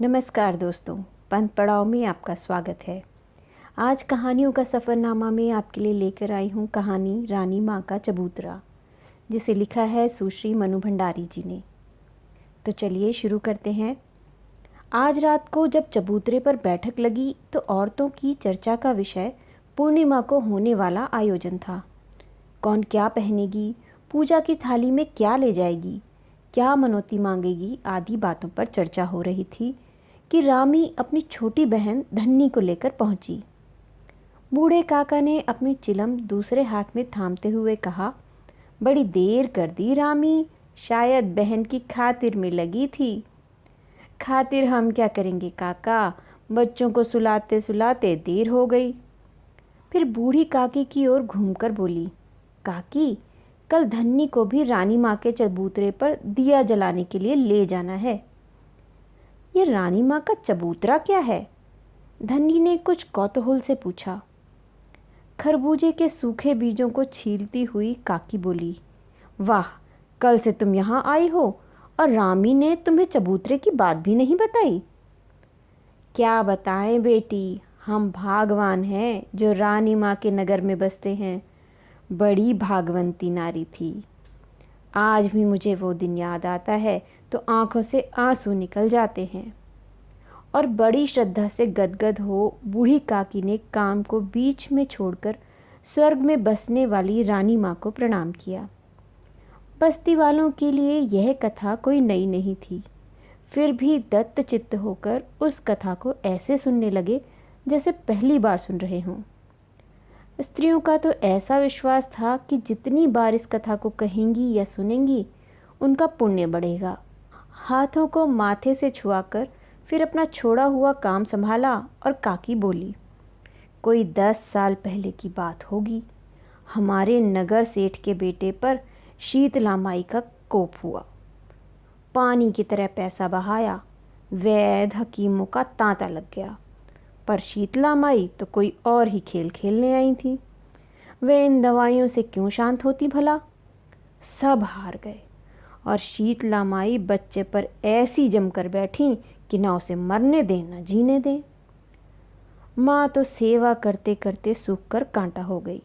नमस्कार दोस्तों, पंथ पड़ाव में आपका स्वागत है। आज कहानियों का सफ़रनामा में आपके लिए लेकर आई हूँ कहानी रानी माँ का चबूतरा, जिसे लिखा है सुश्री मनु भंडारी जी ने। तो चलिए शुरू करते हैं। आज रात को जब चबूतरे पर बैठक लगी तो औरतों की चर्चा का विषय पूर्णिमा को होने वाला आयोजन था। कौन क्या पहनेगी, पूजा की थाली में क्या ले जाएगी, क्या मनौती मांगेगी आदि बातों पर चर्चा हो रही थी कि रामी अपनी छोटी बहन धन्नी को लेकर पहुंची। बूढ़े काका ने अपनी चिलम दूसरे हाथ में थामते हुए कहा, बड़ी देर कर दी रामी, शायद बहन की खातिर में लगी थी। खातिर हम क्या करेंगे काका, बच्चों को सुलाते सुलाते देर हो गई। फिर बूढ़ी काकी की ओर घूमकर बोली, काकी, कल धन्नी को भी रानी माँ के चबूतरे पर दिया जलाने के लिए ले जाना है। ये रानी माँ का चबूतरा क्या है? धन्नी ने कुछ कौतूहल से पूछा। खरबूजे के सूखे बीजों को छीलती हुई काकी बोली, वाह, कल से तुम यहाँ आई हो और रामी ने तुम्हें चबूतरे की बात भी नहीं बताई। क्या बताएं बेटी, हम भागवान हैं जो रानी माँ के नगर में बसते हैं। बड़ी भागवंती नारी थी। आज भी मुझे वो दिन याद आता है तो आंखों से आंसू निकल जाते हैं। और बड़ी श्रद्धा से गदगद हो बूढ़ी काकी ने काम को बीच में छोड़कर स्वर्ग में बसने वाली रानी माँ को प्रणाम किया। बस्ती वालों के लिए यह कथा कोई नई नहीं थी, फिर भी दत्तचित्त होकर उस कथा को ऐसे सुनने लगे जैसे पहली बार सुन रहे हों। स्त्रियों का तो ऐसा विश्वास था कि जितनी बार इस कथा को कहेंगी या सुनेंगी, उनका पुण्य बढ़ेगा। हाथों को माथे से छुआकर फिर अपना छोड़ा हुआ काम संभाला और काकी बोली, कोई 10 साल पहले की बात होगी। हमारे नगर सेठ के बेटे पर शीतला माई का कोप हुआ। पानी की तरह पैसा बहाया, वैद्य हकीमों का तांता लग गया, पर शीतला माई तो कोई और ही खेल खेलने आई थी। वे इन दवाइयों से क्यों शांत होती भला? सब हार गए और शीतला माई बच्चे पर ऐसी जमकर बैठी कि ना उसे मरने दें ना जीने दें। माँ तो सेवा करते करते सूख कर कांटा हो गई,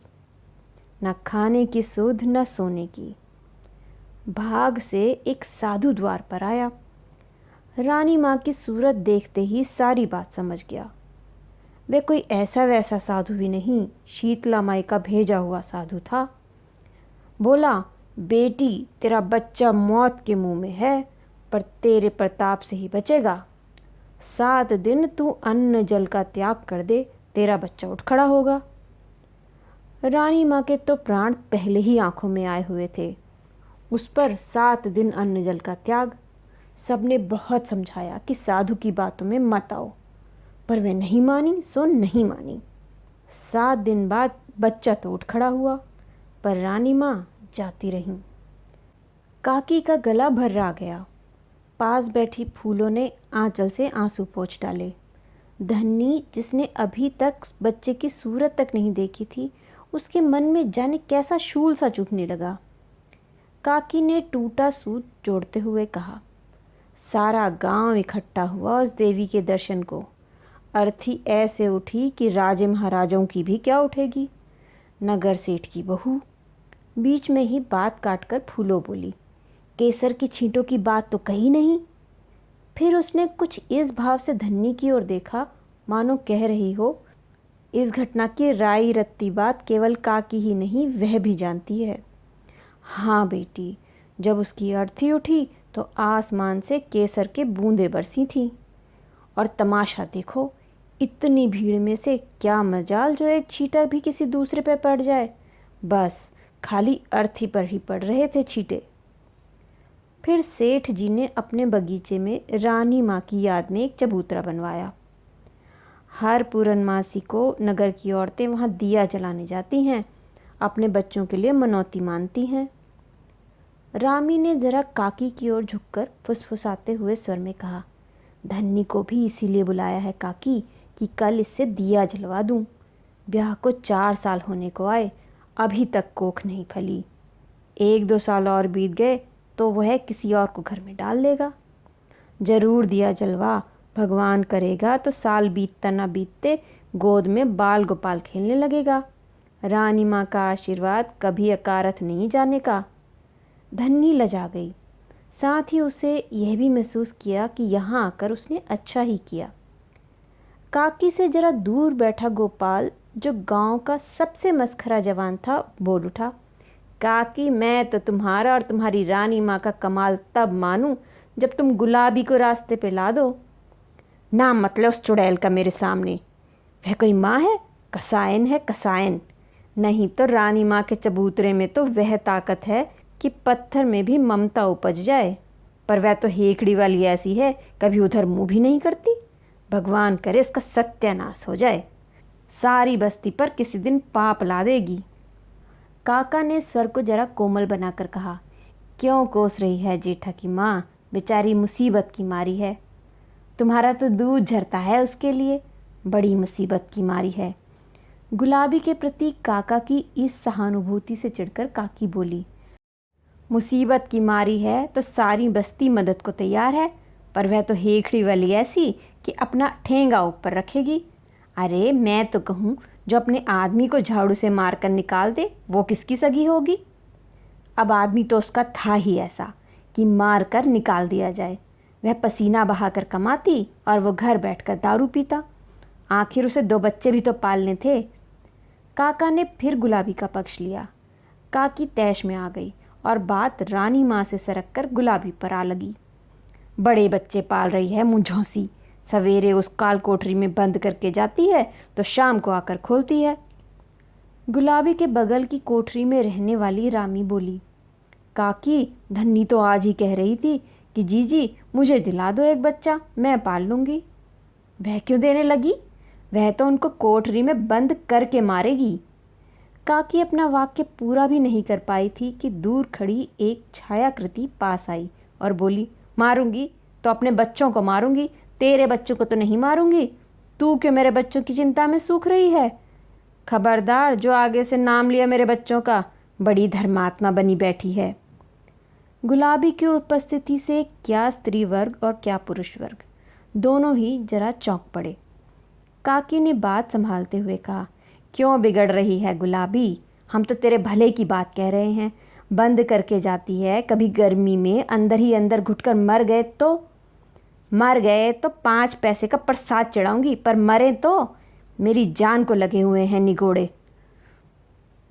ना खाने की सुध न सोने की। भाग से एक साधु द्वार पर आया। रानी माँ की सूरत देखते ही सारी बात समझ गया। वे कोई ऐसा वैसा साधु भी नहीं, शीतला माई का भेजा हुआ साधु था। बोला, बेटी, तेरा बच्चा मौत के मुंह में है, पर तेरे प्रताप से ही बचेगा। 7 दिन तू अन्न जल का त्याग कर दे, तेरा बच्चा उठ खड़ा होगा। रानी माँ के तो प्राण पहले ही आंखों में आए हुए थे, उस पर 7 दिन अन्न जल का त्याग। सबने बहुत समझाया कि साधु की बातों में मत आओ, पर वे नहीं मानी सो नहीं मानी। 7 दिन बाद बच्चा तो उठ खड़ा हुआ, पर रानी माँ जाती रहीं। काकी का गला भर्रा गया। पास बैठी फूलों ने आंचल से आंसू पोंछ डाले। धन्नी, जिसने अभी तक बच्चे की सूरत तक नहीं देखी थी, उसके मन में जाने कैसा शूल सा चुभने लगा। काकी ने टूटा सूत जोड़ते हुए कहा, सारा गांव इकट्ठा हुआ उस देवी के दर्शन को। अर्थी ऐसे उठी कि राजे महाराजों की भी क्या उठेगी, नगर सेठ की बहू। बीच में ही बात काटकर फूलो बोली, केसर की छींटों की बात तो कही नहीं। फिर उसने कुछ इस भाव से धन्नी की ओर देखा, मानो कह रही हो, इस घटना की राई रत्ती बात केवल काकी ही नहीं, वह भी जानती है। हाँ बेटी, जब उसकी अर्थी उठी तो आसमान से केसर के बूंदें बरसी थी। और तमाशा देखो, इतनी भीड़ में से क्या मजाल जो एक छींटा भी किसी दूसरे पे पड़ जाए। बस खाली अर्थी पर ही पड़ रहे थे छींटे। फिर सेठ जी ने अपने बगीचे में रानी माँ की याद में एक चबूतरा बनवाया। हर पूर्णमासी को नगर की औरतें वहाँ दिया जलाने जाती हैं, अपने बच्चों के लिए मनौती मानती हैं। रामी ने जरा काकी की ओर झुककर फुसफुसाते हुए स्वर में कहा, धन्नी को भी इसीलिए बुलाया है काकी कि कल इससे दिया जलवा दूं। ब्याह को 4 साल होने को आए, अभी तक कोख नहीं फली। 1-2 साल और बीत गए तो वह किसी और को घर में डाल लेगा। जरूर दिया जलवा, भगवान करेगा तो साल बीतता ना बीतते गोद में बाल गोपाल खेलने लगेगा। रानी माँ का आशीर्वाद कभी अकारथ नहीं जाने का। धन्नी लजा गई। साथ ही उसे यह भी महसूस किया कि यहाँ आकर उसने अच्छा ही किया। काकी से जरा दूर बैठा गोपाल, जो गांव का सबसे मस्खरा जवान था, बोल उठा, काकी मैं तो तुम्हारा और तुम्हारी रानी माँ का कमाल तब मानूं जब तुम गुलाबी को रास्ते पे ला दो। नाम मतलब उस चुड़ैल का मेरे सामने। वह कोई माँ है? कसायन है, कसायन। नहीं तो रानी माँ के चबूतरे में तो वह ताकत है कि पत्थर में भी ममता उपज जाए, पर वह तो हेकड़ी वाली ऐसी है, कभी उधर मुंह भी नहीं करती। भगवान करे उसका सत्यानाश हो जाए, सारी बस्ती पर किसी दिन पाप ला देगी। काका ने स्वर को जरा कोमल बनाकर कहा, क्यों कोस रही है जेठा की माँ, बेचारी मुसीबत की मारी है। तुम्हारा तो दूध झरता है उसके लिए, बड़ी मुसीबत की मारी है। गुलाबी के प्रति काका की इस सहानुभूति से चिढ़कर काकी बोली, मुसीबत की मारी है तो सारी बस्ती मदद को तैयार है, पर वह तो हेखड़ी वाली ऐसी कि अपना ठेंगा ऊपर रखेगी। अरे मैं तो कहूँ, जो अपने आदमी को झाड़ू से मारकर निकाल दे वो किसकी सगी होगी। अब आदमी तो उसका था ही ऐसा कि मार कर निकाल दिया जाए। वह पसीना बहाकर कमाती और वो घर बैठकर दारू पीता। आखिर उसे 2 बच्चे भी तो पालने थे। काका ने फिर गुलाबी का पक्ष लिया। काकी तैश में आ गई और बात रानी माँ से सरक कर गुलाबी पर आ लगी। बड़े बच्चे पाल रही है मुंझौसी, सवेरे उस काल कोठरी में बंद करके जाती है तो शाम को आकर खोलती है। गुलाबी के बगल की कोठरी में रहने वाली रामी बोली, काकी धन्नी तो आज ही कह रही थी कि जीजी मुझे दिला दो एक बच्चा, मैं पाल लूँगी। वह क्यों देने लगी? वह तो उनको कोठरी में बंद करके मारेगी। काकी अपना वाक्य पूरा भी नहीं कर पाई थी कि दूर खड़ी एक छायाकृति पास आई और बोली, मारूंगी तो अपने बच्चों को मारूंगी, तेरे बच्चों को तो नहीं मारूंगी। तू क्यों मेरे बच्चों की चिंता में सूख रही है? खबरदार, जो आगे से नाम लिया मेरे बच्चों का, बड़ी धर्मात्मा बनी बैठी है। गुलाबी की उपस्थिति से क्या स्त्री वर्ग और क्या पुरुष वर्ग, दोनों ही जरा चौंक पड़े। काकी ने बात संभालते हुए कहा, क्यों बिगड़ रही है गुलाबी, हम तो तेरे भले की बात कह रहे हैं। बंद करके जाती है, कभी गर्मी में अंदर ही अंदर घुटकर मर गए तो 5 पैसे का प्रसाद चढ़ाऊंगी, पर मरे तो मेरी जान को लगे हुए हैं निगोड़े।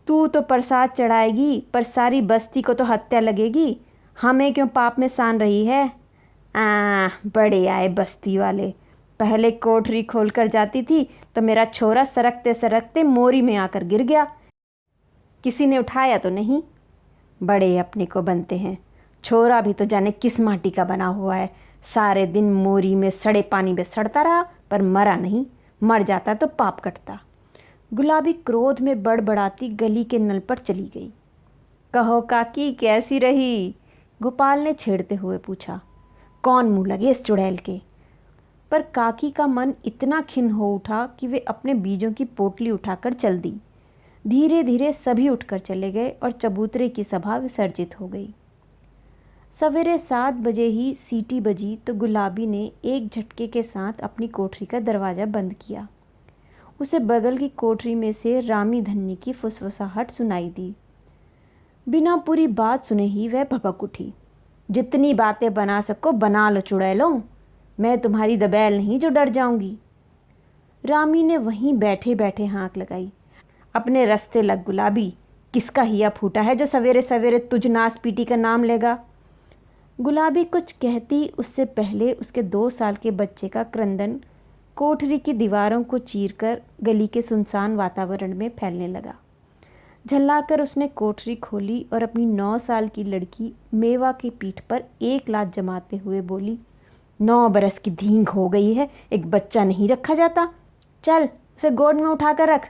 तू तो प्रसाद चढ़ाएगी, पर सारी बस्ती को तो हत्या लगेगी। हमें क्यों पाप में सान रही है? बड़े आए बस्ती वाले। पहले कोठरी खोलकर जाती थी तो मेरा छोरा सरकते सरकते मोरी में आकर गिर गया, किसी ने उठाया तो नहीं। बड़े अपने को बनते हैं। छोरा भी तो जाने किस माटी का बना हुआ है, सारे दिन मोरी में सड़े पानी में सड़ता रहा, पर मरा नहीं। मर जाता तो पाप कटता। गुलाबी क्रोध में बड़बड़ाती गली के नल पर चली गई। कहो काकी कैसी रही? गोपाल ने छेड़ते हुए पूछा। कौन मुँह लगे इस चुड़ैल के? पर काकी का मन इतना खिन्न हो उठा कि वे अपने बीजों की पोटली उठाकर चल दी। धीरे धीरे सभी उठकर चले गए और चबूतरे की सभा विसर्जित हो गई। सवेरे 7 बजे ही सीटी बजी तो गुलाबी ने एक झटके के साथ अपनी कोठरी का दरवाज़ा बंद किया। उसे बगल की कोठरी में से रामी धन्नी की फुसफुसाहट सुनाई दी। बिना पूरी बात सुने ही वह भपक उठी। जितनी बातें बना सको बना लो चुड़ैलों, मैं तुम्हारी दबैल नहीं जो डर जाऊंगी। रामी ने वहीं बैठे बैठे हाँक लगाई। अपने रास्ते लग गुलाबी, किसका हिया फूटा है जो सवेरे सवेरे तुझ नास पीटी का नाम लेगा? गुलाबी कुछ कहती उससे पहले उसके 2 साल के बच्चे का क्रंदन कोठरी की दीवारों को चीरकर गली के सुनसान वातावरण में फैलने लगा। झल्लाकर उसने कोठरी खोली और अपनी 9 साल की लड़की मेवा की पीठ पर एक लात जमाते हुए बोली, 9 बरस की धींग हो गई है, एक बच्चा नहीं रखा जाता? चल उसे गोद में उठा कर रख।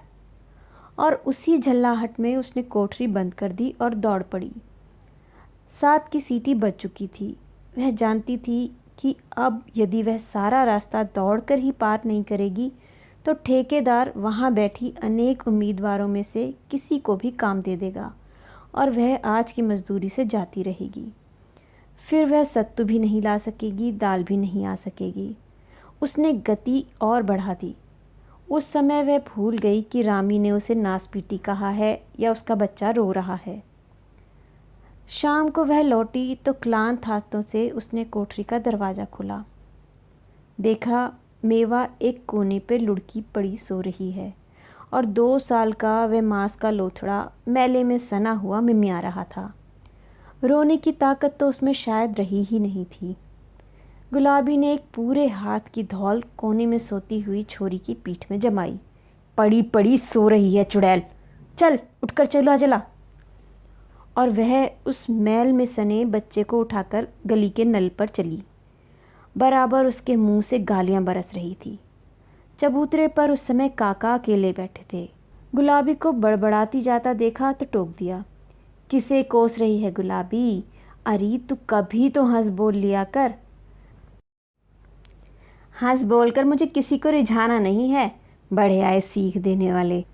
और उसी झल्लाहट में उसने कोठरी बंद कर दी और दौड़ पड़ी। 7 की सीटी बज चुकी थी। वह जानती थी कि अब यदि वह सारा रास्ता दौड़कर ही पार नहीं करेगी तो ठेकेदार वहाँ बैठी अनेक उम्मीदवारों में से किसी को भी काम दे देगा और वह आज की मजदूरी से जाती रहेगी। फिर वह सत्तू भी नहीं ला सकेगी, दाल भी नहीं आ सकेगी। उसने गति और बढ़ा दी। उस समय वह भूल गई कि रामी ने उसे नासपीटी कहा है या उसका बच्चा रो रहा है। शाम को वह लौटी तो क्लांत हाथों से उसने कोठरी का दरवाज़ा खोला। देखा, मेवा एक कोने पे लुढ़की पड़ी सो रही है और 2 साल का वह मांस का लोथड़ा मैले में सना हुआ मिमिया रहा था। रोने की ताकत तो उसमें शायद रही ही नहीं थी। गुलाबी ने एक पूरे हाथ की धौल कोने में सोती हुई छोरी की पीठ में जमाई। पड़ी पड़ी सो रही है चुड़ैल, चल उठकर चला चला। और वह उस मैल में सने बच्चे को उठाकर गली के नल पर चली। बराबर उसके मुंह से गालियां बरस रही थी। चबूतरे पर उस समय काका अकेले बैठे थे। गुलाबी को बड़बड़ाती जाता देखा तो टोक दिया, किसे कोस रही है गुलाबी? अरे तू कभी तो हंस बोल लिया कर। हंस बोलकर मुझे किसी को रिझाना नहीं है, बड़े आए सीख देने वाले।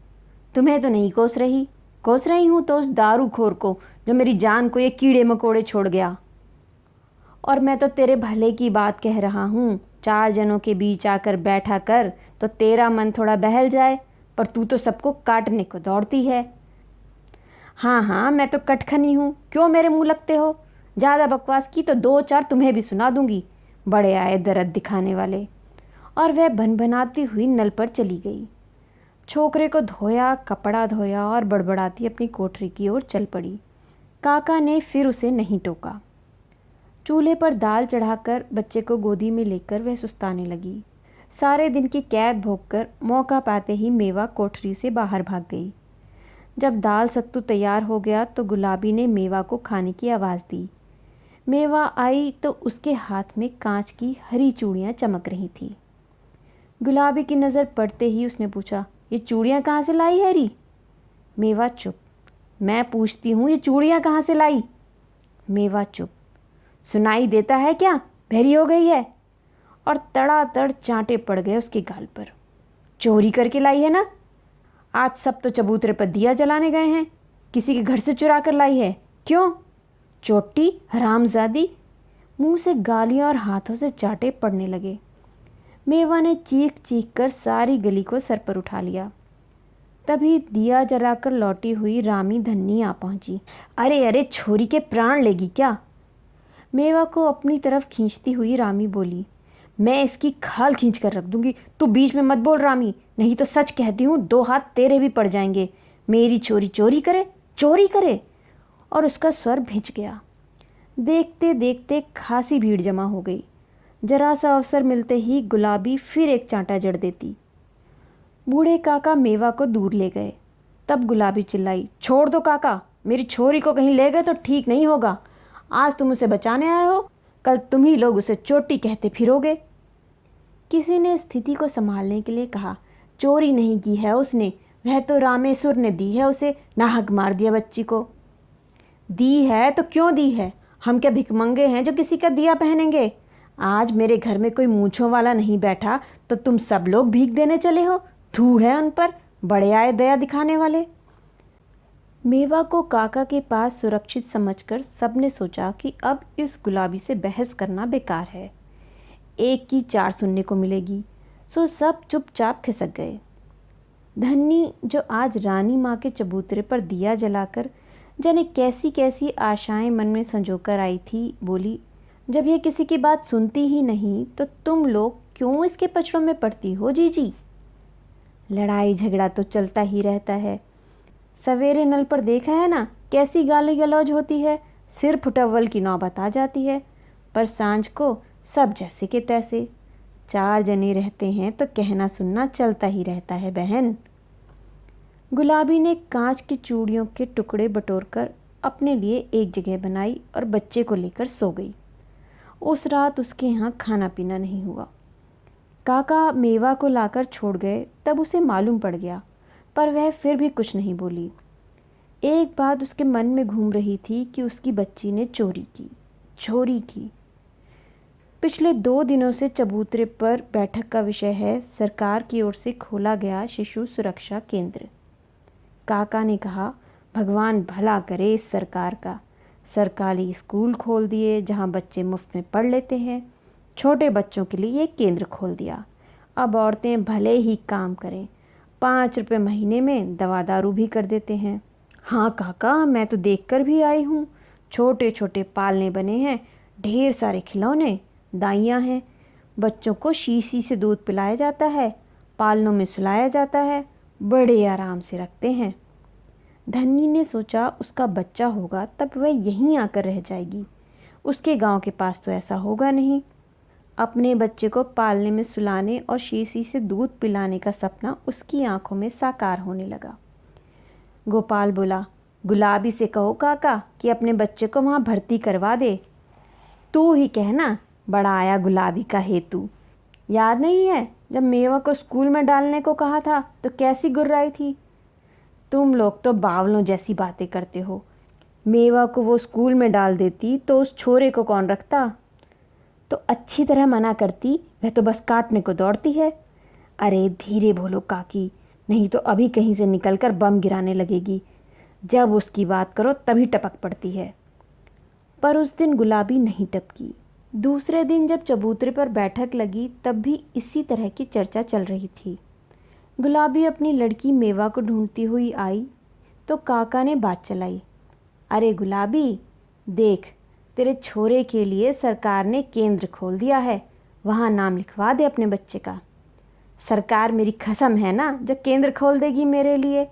तुम्हें तो नहीं कोस रही, कोस रही हूँ तो उस दारूखोर को जो मेरी जान को ये कीड़े मकोड़े छोड़ गया। और मैं तो तेरे भले की बात कह रहा हूँ, 4 जनों के बीच आकर बैठा कर तो तेरा मन थोड़ा बहल जाए, पर तू तो सबको काटने को दौड़ती है। हाँ हाँ, मैं तो कटखनी हूँ, क्यों मेरे मुंह लगते हो? ज़्यादा बकवास की तो 2-4 तुम्हें भी सुना दूंगी, बड़े आए दर्द दिखाने वाले। और वह भनभनाती हुई नल पर चली गई। छोकरे को धोया, कपड़ा धोया और बड़बड़ाती अपनी कोठरी की ओर चल पड़ी। काका ने फिर उसे नहीं टोका। चूल्हे पर दाल चढ़ाकर बच्चे को गोदी में लेकर वह सुस्ताने लगी। सारे दिन की कैद भोगकर मौका पाते ही मेवा कोठरी से बाहर भाग गई। जब दाल सत्तू तैयार हो गया तो गुलाबी ने मेवा को खाने की आवाज़ दी। मेवा आई तो उसके हाथ में कांच की हरी चूड़ियाँ चमक रही थी। गुलाबी की नज़र पड़ते ही उसने पूछा, ये चूड़ियाँ कहाँ से लाई हैरी? मेवा चुप। मैं पूछती हूँ, ये चूड़ियाँ कहाँ से लाई? मेवा चुप। सुनाई देता है क्या? बहरी हो गई है? और तड़ातड़ चांटे पड़ गए उसके गाल पर। चोरी करके लाई है ना? आज सब तो चबूतरे पर दिया जलाने गए हैं, किसी के घर से चुरा कर लाई है? क्यों? चोटी हरामजादी। मुंह से गालियां और हाथों से चांटे पड़ने लगे। मेवा ने चीख चीख कर सारी गली को सर पर उठा लिया। तभी दिया जलाकर लौटी हुई रामी धन्नी आ पहुंची। अरे अरे, छोरी के प्राण लेगी क्या? मेवा को अपनी तरफ खींचती हुई रामी बोली, मैं इसकी खाल खींच कर रख दूंगी। तू बीच में मत बोल रामी, नहीं तो सच कहती हूँ 2 हाथ तेरे भी पड़ जाएंगे। मेरी छोरी चोरी करे, चोरी करे। और उसका स्वर भिंच गया। देखते देखते खासी भीड़ जमा हो गई। जरा सा अवसर मिलते ही गुलाबी फिर एक चांटा जड़ देती। बूढ़े काका मेवा को दूर ले गए। तब गुलाबी चिल्लाई, छोड़ दो काका, मेरी छोरी को कहीं ले गए तो ठीक नहीं होगा। आज तुम उसे बचाने आए हो, कल तुम ही लोग उसे चोटी कहते फिरोगे। किसी ने स्थिति को संभालने के लिए कहा, चोरी नहीं की है उसने, वह तो रामेश्वर ने दी है उसे, नाहक मार दिया बच्ची को। दी है तो क्यों दी है? हम क्या भिखमंगे हैं जो किसी का दिया पहनेंगे? आज मेरे घर में कोई मूंछों वाला नहीं बैठा तो तुम सब लोग भीख देने चले हो। थू है उन पर, बड़े आए दया दिखाने वाले। मेवा को काका के पास सुरक्षित समझकर सबने सोचा कि अब इस गुलाबी से बहस करना बेकार है, एक की 4 सुनने को मिलेगी। सो सब चुपचाप खिसक गए। धन्नी, जो आज रानी माँ के चबूतरे पर दिया जलाकर जाने कैसी कैसी आशाएं मन में संजोकर आई थी, बोली, जब ये किसी की बात सुनती ही नहीं तो तुम लोग क्यों इसके पचड़ों में पड़ती हो जीजी? लड़ाई झगड़ा तो चलता ही रहता है। सवेरे नल पर देखा है ना कैसी गाली गलौज होती है, सिर फुटअव्वल की नौबत आ जाती है, पर सांझ को सब जैसे के तैसे। 4 जने रहते हैं तो कहना सुनना चलता ही रहता है बहन। गुलाबी ने कांच की चूड़ियों के टुकड़े बटोरकर अपने लिए एक जगह बनाई और बच्चे को लेकर सो गई। उस रात उसके यहाँ खाना पीना नहीं हुआ। काका मेवा को लाकर छोड़ गए तब उसे मालूम पड़ गया, पर वह फिर भी कुछ नहीं बोली। एक बात उसके मन में घूम रही थी कि उसकी बच्ची ने चोरी की। पिछले 2 दिनों से चबूतरे पर बैठक का विषय है सरकार की ओर से खोला गया शिशु सुरक्षा केंद्र। काका ने कहा, भगवान भला करे इस सरकार का, सरकारी स्कूल खोल दिए जहां बच्चे मुफ्त में पढ़ लेते हैं। छोटे बच्चों के लिए एक केंद्र खोल दिया। अब औरतें भले ही काम करें, 5 रुपये महीने में दवा दारू भी कर देते हैं। हाँ काका, मैं तो देख कर भी आई हूँ। छोटे छोटे पालने बने हैं, ढेर सारे खिलौने, दाइयाँ हैं, बच्चों को शीशी से दूध पिलाया जाता है, पालनों में सुलाया जाता है, बड़े आराम से रखते हैं। धन्नी ने सोचा उसका बच्चा होगा तब वह यहीं आकर रह जाएगी, उसके गांव के पास तो ऐसा होगा नहीं। अपने बच्चे को पालने में सुलाने और शीशी से दूध पिलाने का सपना उसकी आंखों में साकार होने लगा। गोपाल बोला, गुलाबी से कहो काका कि अपने बच्चे को वहाँ भर्ती करवा दे। तू ही कहना, बड़ा आया गुलाबी का हेतु। याद नहीं है जब मेवा को स्कूल में डालने को कहा था तो कैसी गुर्राई थी। तुम लोग तो बावलों जैसी बातें करते हो। मेवा को वो स्कूल में डाल देती तो उस छोरे को कौन रखता। तो अच्छी तरह मना करती, वह तो बस काटने को दौड़ती है। अरे धीरे बोलो काकी, नहीं तो अभी कहीं से निकलकर बम गिराने लगेगी। जब उसकी बात करो तभी टपक पड़ती है। पर उस दिन गुलाबी नहीं टपकी। दूसरे दिन जब चबूतरे पर बैठक लगी तब भी इसी तरह की चर्चा चल रही थी। गुलाबी अपनी लड़की मेवा को ढूंढती हुई आई तो काका ने बात चलाई। अरे गुलाबी, देख, तेरे छोरे के लिए सरकार ने केंद्र खोल दिया है, वहाँ नाम लिखवा दे अपने बच्चे का। सरकार मेरी कसम है ना जो केंद्र खोल देगी मेरे लिए।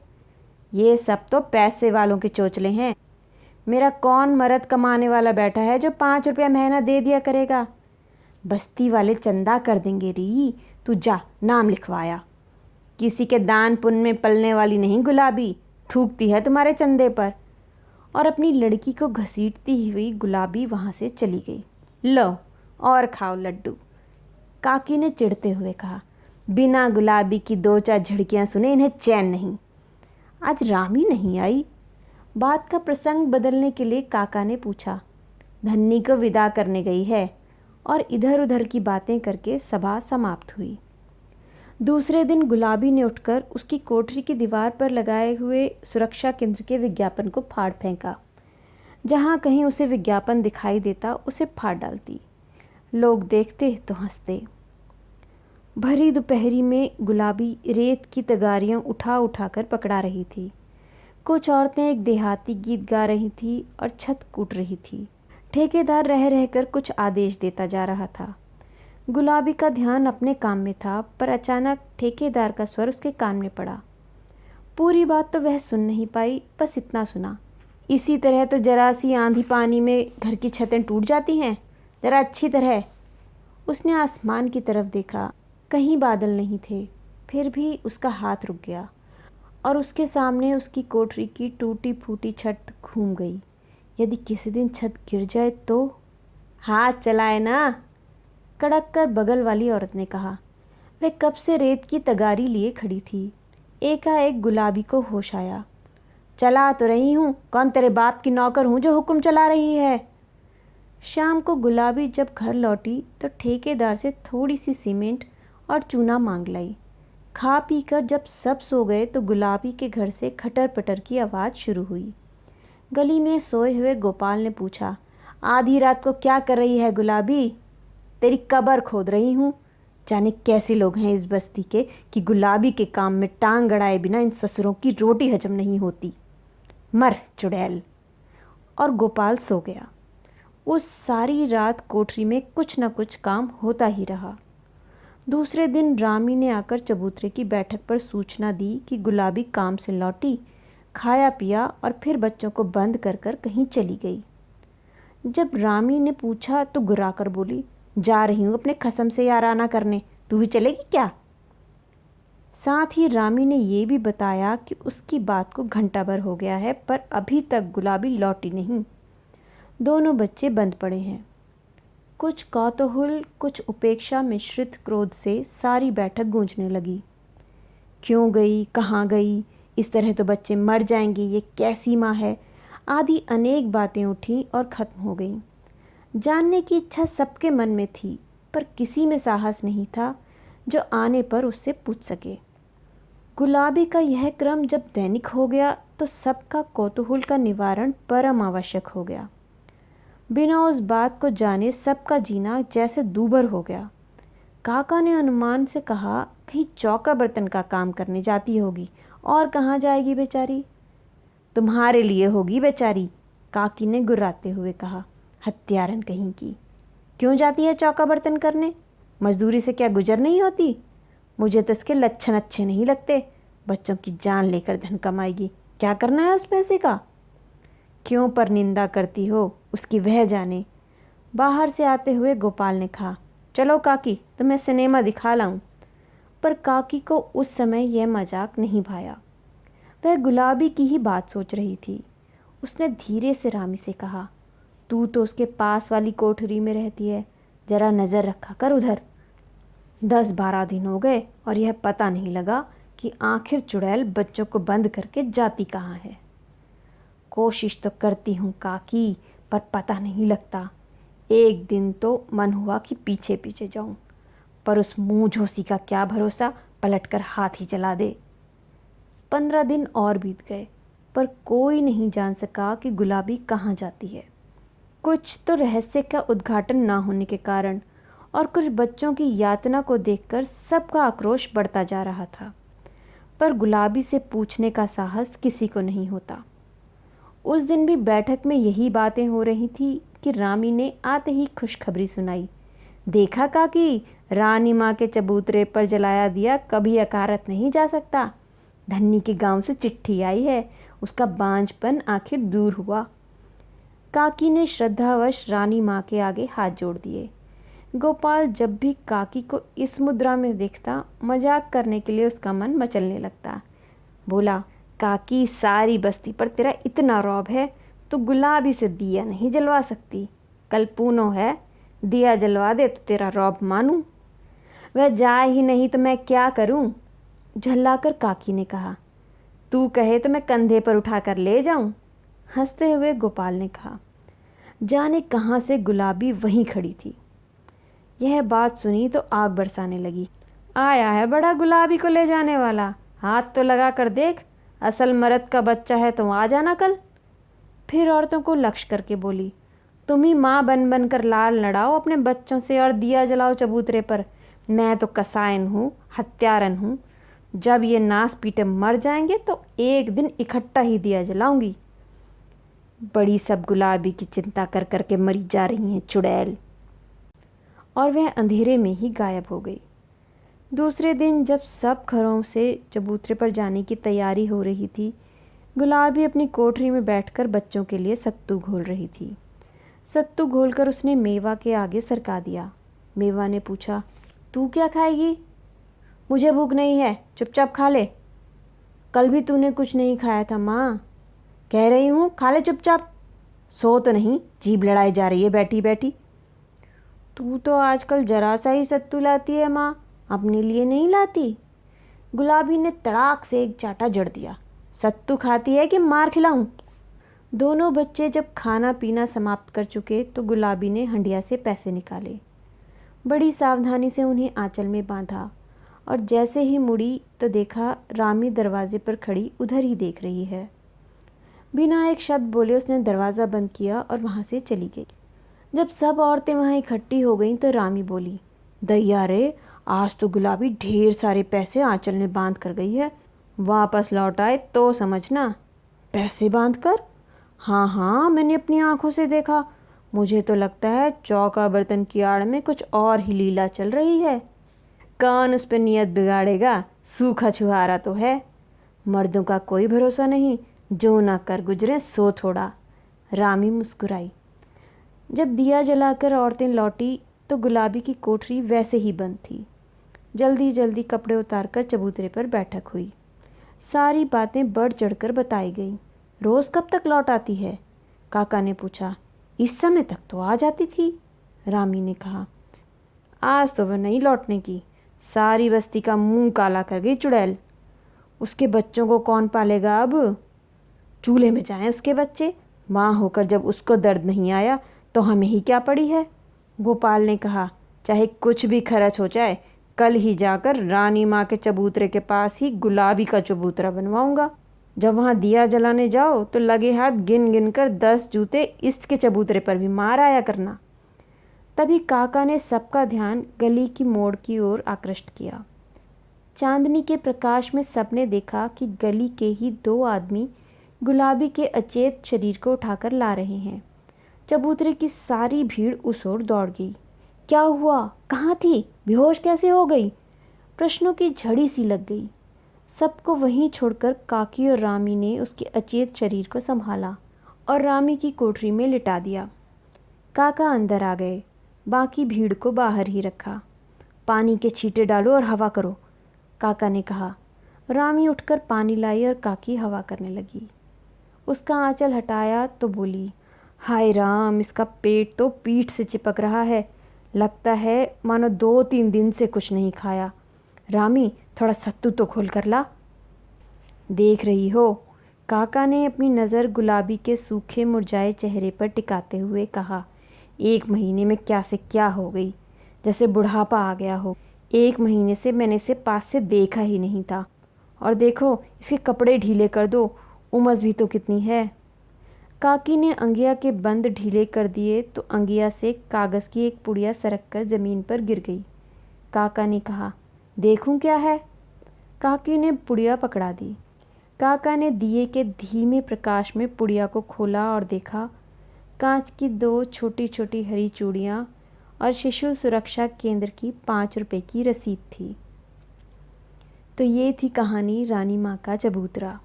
ये सब तो पैसे वालों के चोचले हैं। मेरा कौन मर्द कमाने वाला बैठा है जो 5 रुपया महीना दे दिया करेगा। बस्ती वाले चंदा कर देंगे री, तू जा नाम लिखवाया। किसी के दान पुण्य में पलने वाली नहीं गुलाबी, थूकती है तुम्हारे चंदे पर। और अपनी लड़की को घसीटती हुई गुलाबी वहाँ से चली गई। लो और खाओ लड्डू, काकी ने चिढ़ते हुए कहा। बिना गुलाबी की 2-4 झड़कियाँ सुने इन्हें चैन नहीं। आज रामी नहीं आई। बात का प्रसंग बदलने के लिए काका ने पूछा। धन्नी को विदा करने गई है। और इधर उधर की बातें करके सभा समाप्त हुई। दूसरे दिन गुलाबी ने उठकर उसकी कोठरी की दीवार पर लगाए हुए सुरक्षा केंद्र के विज्ञापन को फाड़ फेंका। जहाँ कहीं उसे विज्ञापन दिखाई देता उसे फाड़ डालती। लोग देखते तो हंसते। भरी दोपहरी में गुलाबी रेत की तगारियाँ उठा उठा कर पकड़ा रही थी। कुछ औरतें एक देहाती गीत गा रही थी और छत कूट रही थी। ठेकेदार रह रहकर कुछ आदेश देता जा रहा था। गुलाबी का ध्यान अपने काम में था, पर अचानक ठेकेदार का स्वर उसके कान में पड़ा। पूरी बात तो वह सुन नहीं पाई, बस इतना सुना, इसी तरह तो जरा सी आंधी पानी में घर की छतें टूट जाती हैं, जरा अच्छी तरह। उसने आसमान की तरफ देखा, कहीं बादल नहीं थे। फिर भी उसका हाथ रुक गया और उसके सामने उसकी कोठरी की टूटी फूटी छत घूम गई। यदि किसी दिन छत गिर जाए तो। हाथ चलाए ना, कड़क कर बगल वाली औरत ने कहा। वह कब से रेत की तगारी लिए खड़ी थी। एकाएक गुलाबी को होश आया। चला तो रही हूँ, कौन तेरे बाप की नौकर हूँ जो हुक्म चला रही है। शाम को गुलाबी जब घर लौटी तो ठेकेदार से थोड़ी सी सीमेंट और चूना मांग लाई। खा पी कर जब सब सो गए तो गुलाबी के घर से खटर पटर की आवाज़ शुरू हुई। गली में सोए हुए गोपाल ने पूछा, आधी रात को क्या कर रही है गुलाबी। तेरी कब्र खोद रही हूँ। जाने कैसे लोग हैं इस बस्ती के कि गुलाबी के काम में टांग गड़ाए बिना इन ससुरों की रोटी हजम नहीं होती। मर चुड़ैल। और गोपाल सो गया। उस सारी रात कोठरी में कुछ न कुछ काम होता ही रहा। दूसरे दिन रामी ने आकर चबूतरे की बैठक पर सूचना दी कि गुलाबी काम से लौटी, खाया पिया और फिर बच्चों को बंद कर कर कहीं चली गई। जब रामी ने पूछा तो गुर्रा कर बोली, जा रही हूँ अपने खसम से याराना करने, तू भी चलेगी क्या। साथ ही रामी ने ये भी बताया कि उसकी बात को घंटा भर हो गया है पर अभी तक गुलाबी लौटी नहीं। दोनों बच्चे बंद पड़े हैं। कुछ कौतूहल कुछ उपेक्षा मिश्रित क्रोध से सारी बैठक गूंजने लगी। क्यों गई, कहाँ गई, इस तरह तो बच्चे मर जाएंगे, ये कैसी माँ है, आदि अनेक बातें उठी और ख़त्म हो गईं। जानने की इच्छा सबके मन में थी पर किसी में साहस नहीं था जो आने पर उससे पूछ सके। गुलाबी का यह क्रम जब दैनिक हो गया तो सबका कौतूहल का निवारण परम आवश्यक हो गया। बिना उस बात को जाने सबका जीना जैसे दूभर हो गया। काका ने अनुमान से कहा, कहीं चौका बर्तन का काम करने जाती होगी, और कहाँ जाएगी बेचारी। तुम्हारे लिए होगी बेचारी, काकी ने गुर्राते हुए कहा। हत्यारन कहीं की, क्यों जाती है चौका बर्तन करने? मजदूरी से क्या गुजर नहीं होती? मुझे तो इसके लक्षण अच्छे नहीं लगते। बच्चों की जान लेकर धन कमाएगी, क्या करना है उस पैसे का? क्यों पर निंदा करती हो, उसकी वह जाने। बाहर से आते हुए गोपाल ने कहा, चलो काकी, तुम्हें सिनेमा दिखा लाऊं। पर काकी को उस समय यह मजाक नहीं भाया। वह गुलाबी की ही बात सोच रही थी। उसने धीरे से रामी से कहा, तू तो उसके पास वाली कोठरी में रहती है, जरा नज़र रखा कर उधर। 10-12 दिन हो गए और यह पता नहीं लगा कि आखिर चुड़ैल बच्चों को बंद करके जाती कहाँ है। कोशिश तो करती हूँ काकी, पर पता नहीं लगता। एक दिन तो मन हुआ कि पीछे पीछे जाऊं, पर उस मुँह झोसी का क्या भरोसा, पलटकर हाथ ही चला दे। 15 दिन और बीत गए, पर कोई नहीं जान सका कि गुलाबी कहाँ जाती है। कुछ तो रहस्य का उद्घाटन ना होने के कारण और कुछ बच्चों की यातना को देखकर सबका आक्रोश बढ़ता जा रहा था, पर गुलाबी से पूछने का साहस किसी को नहीं होता। उस दिन भी बैठक में यही बातें हो रही थी कि रामी ने आते ही खुशखबरी सुनाई। देखा काकी, रानी माँ के चबूतरे पर जलाया दिया कभी अकारत नहीं जा सकता। धन्नी के गांव से चिट्ठी आई है, उसका बांझपन आखिर दूर हुआ। काकी ने श्रद्धावश रानी माँ के आगे हाथ जोड़ दिए। गोपाल जब भी काकी को इस मुद्रा में देखता, मजाक करने के लिए उसका मन मचलने लगता। बोला, काकी, सारी बस्ती पर तेरा इतना रौब है तो गुलाबी से दिया नहीं जलवा सकती। कल पूनो है, दिया जलवा दे तो तेरा रौब मानूं। वह जाए ही नहीं तो मैं क्या करूं? झल्लाकर काकी ने कहा। तू कहे तो मैं कंधे पर उठाकर ले जाऊं? हंसते हुए गोपाल ने कहा। जाने कहाँ से गुलाबी वहीं खड़ी थी। यह बात सुनी तो आग बरसाने लगी। आया है बड़ा गुलाबी को ले जाने वाला, हाथ तो लगा कर देख, असल मर्द का बच्चा है तो आ जाना कल। फिर औरतों को लक्ष्य करके बोली, तुम ही माँ बन बन कर लाल लड़ाओ अपने बच्चों से और दिया जलाओ चबूतरे पर। मैं तो कसायन हूँ, हत्यारन हूँ। जब ये नास पीटे मर जाएंगे तो एक दिन इकट्ठा ही दिया जलाऊंगी। बड़ी सब गुलाबी की चिंता कर कर के मरी जा रही हैं चुड़ैल। और वह अंधेरे में ही गायब हो गई। दूसरे दिन जब सब घरों से चबूतरे पर जाने की तैयारी हो रही थी, गुलाबी अपनी कोठरी में बैठकर बच्चों के लिए सत्तू घोल रही थी। सत्तू घोलकर उसने मेवा के आगे सरका दिया। मेवा ने पूछा, तू क्या खाएगी? मुझे भूख नहीं है, चुपचाप खा ले। कल भी तूने कुछ नहीं खाया था माँ। कह रही हूँ खा ले चुपचाप। सो तो नहीं, जीभ लड़ाई जा रही है बैठी बैठी। तू तो आजकल जरा सा ही सत्तू लाती है माँ, अपने लिए नहीं लाती। गुलाबी ने तड़ाक से एक चाटा जड़ दिया। सत्तू खाती है कि मार खिलाऊं? दोनों बच्चे जब खाना पीना समाप्त कर चुके तो गुलाबी ने हंडिया से पैसे निकाले। बड़ी सावधानी से उन्हें आंचल में बांधा और जैसे ही मुड़ी तो देखा रामी दरवाजे पर खड़ी उधर ही देख रही है। बिना एक शब्द बोले उसने दरवाज़ा बंद किया और वहाँ से चली गई। जब सब औरतें वहाँ इकट्ठी हो गईं तो रामी बोली, दैया रे, आज तो गुलाबी ढेर सारे पैसे आंचल में बांध कर गई है। वापस लौट आए तो समझना। पैसे बांध कर? हाँ हाँ, मैंने अपनी आंखों से देखा। मुझे तो लगता है चौका बर्तन की आड़ में कुछ और ही लीला चल रही है। कौन उस पर नियत बिगाड़ेगा, सूखा छुहारा तो है। मर्दों का कोई भरोसा नहीं, जो ना कर गुजरे सो थोड़ा। रामी मुस्कुराई। जब दिया जलाकर औरतें लौटी तो गुलाबी की कोठरी वैसे ही बंद थी। जल्दी जल्दी कपड़े उतारकर चबूतरे पर बैठक हुई। सारी बातें बढ़ चढ़कर बताई गईं। रोज़ कब तक लौट आती है? काका ने पूछा। इस समय तक तो आ जाती थी, रामी ने कहा। आज तो वह नहीं लौटने की, सारी बस्ती का मुंह काला कर गई चुड़ैल। उसके बच्चों को कौन पालेगा अब? चूल्हे में जाएं उसके बच्चे। माँ होकर जब उसको दर्द नहीं आया तो हमें ही क्या पड़ी है। गोपाल ने कहा, चाहे कुछ भी खर्च हो जाए, कल ही जाकर रानी माँ के चबूतरे के पास ही गुलाबी का चबूतरा बनवाऊंगा। जब वहाँ दिया जलाने जाओ तो लगे हाथ गिन गिन कर 10 जूते इष्ट के चबूतरे पर भी मार आया करना। तभी काका ने सबका ध्यान गली की मोड़ की ओर आकृष्ट किया। चांदनी के प्रकाश में सबने देखा कि गली के ही 2 आदमी गुलाबी के अचेत शरीर को उठाकर ला रहे हैं। चबूतरे की सारी भीड़ उस ओर दौड़ गई। क्या हुआ? कहाँ थी? बेहोश कैसे हो गई? प्रश्नों की झड़ी सी लग गई। सबको वहीं छोड़कर काकी और रामी ने उसके अचेत शरीर को संभाला और रामी की कोठरी में लिटा दिया। काका अंदर आ गए, बाकी भीड़ को बाहर ही रखा। पानी के छींटे डालो और हवा करो, काका ने कहा। रामी उठकर पानी लाई और काकी हवा करने लगी। उसका आंचल हटाया तो बोली, हाय राम, इसका पेट तो पीठ से चिपक रहा है। लगता है मानो 2-3 दिन से कुछ नहीं खाया। रामी, थोड़ा सत्तू तो खोल कर ला। देख रही हो, काका ने अपनी नज़र गुलाबी के सूखे मुरझाए चेहरे पर टिकाते हुए कहा। 1 महीने में क्या से क्या हो गई, जैसे बुढ़ापा आ गया हो। 1 महीने से मैंने इसे पास से देखा ही नहीं था। और देखो, इसके कपड़े ढीले कर दो, उमस भी तो कितनी है। काकी ने अंगिया के बंद ढीले कर दिए तो अंगिया से कागज़ की एक पुड़िया सरक कर ज़मीन पर गिर गई। काका ने कहा, देखूं क्या है? काकी ने पुड़िया पकड़ा दी। काका ने दिए के धीमे प्रकाश में पुड़िया को खोला और देखा। कांच की 2 छोटी छोटी हरी चूड़ियाँ और शिशु सुरक्षा केंद्र की 5 रुपए की रसीद थी। तो ये थी कहानी रानी माँ का चबूतरा।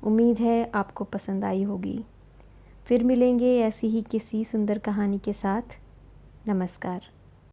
उम्मीद है आपको पसंद आई होगी। फिर मिलेंगे ऐसी ही किसी सुंदर कहानी के साथ। नमस्कार।